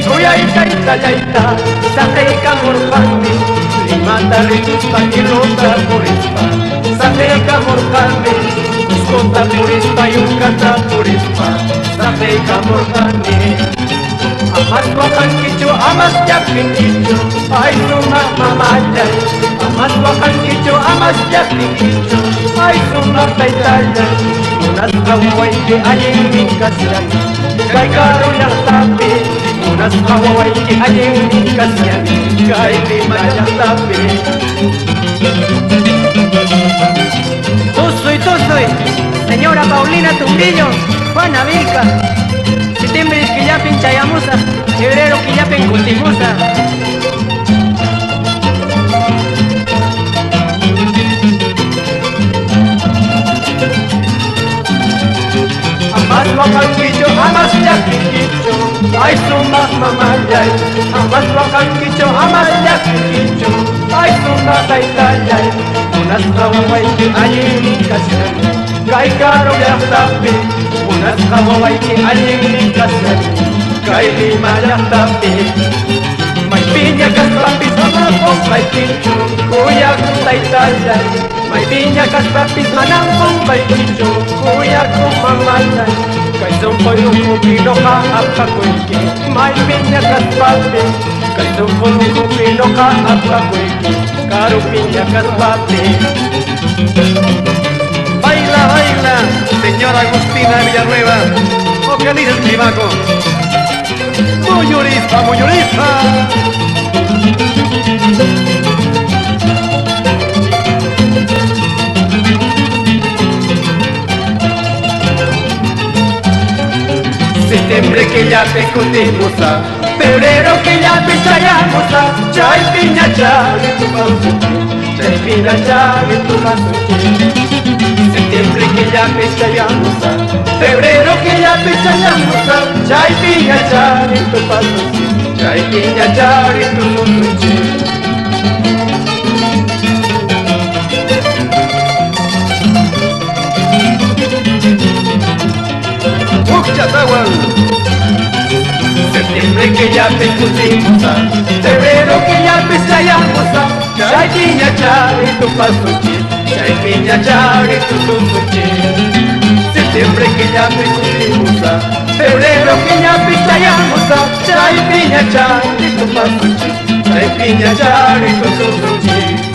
Kuyaita itayaita, Sateca morjante, Limata rituspa kilota purispa, Sateca morjante, Cuscota purispa yucata purispa, Sateca morjante. Amas wakan kicu, amas yakin kicu, ay suma mamayay. Amas wakan kicu, amas yakin kicu, ay suma taytayay. Unas kaway di aying mingkasyan, kay karulang tapi. Unas kaway di aying mingkasyan, kay di mayang tapi. Tusoy, señora Paulina Tumbillo, Juana Vilca. Septiembre quillapin Chayamusa, febrero quillapin Cutimusa. Amas wakan kicu, amas yakin kicu, ay summa mamayay. Amas wakan kicu, amas yakin kicu, ay summa taytayay. Unas kawaway di aying mingkasyan, kay karulang tapi. Unas kawaway di aying mingkasyan, kay limayang tapi. May pinya kas papis manang kong may kincho, kuya kong taytayay. May pinya kas papis manang kong may kincho, kuya kong mamayay. Kay sumpoy nung kupino ka apakwiki, may pinya kas papis. Kay sumpoy nung kupino ka apakwiki, karo pinya kas papis. Baila, baila, señora Agustina Villanueva, vocaliza el chivaco. Muñurispa, muñurispa. Septiembre que ya te Cutimusa, febrero que ya te Chayamusa, chay piña chay tu pasuchi, chay piña chay tu pasuchi. Septiembre que ya te Chayamusa, febrero que ya te Chayamusa, chay piña chay tu pasuchi, chay piña chay tu pasuchi. Septiembre que ya te Cutimusa, febrero que ya te Chayamusa, chay piña chay tu pasuchi, chay piña chay tu pasuchi. Septiembre que ya te Cutimusa, febrero que ya te Chayamusa, chay piña chay tu pasuchi, chay piña chay tu pasuchi.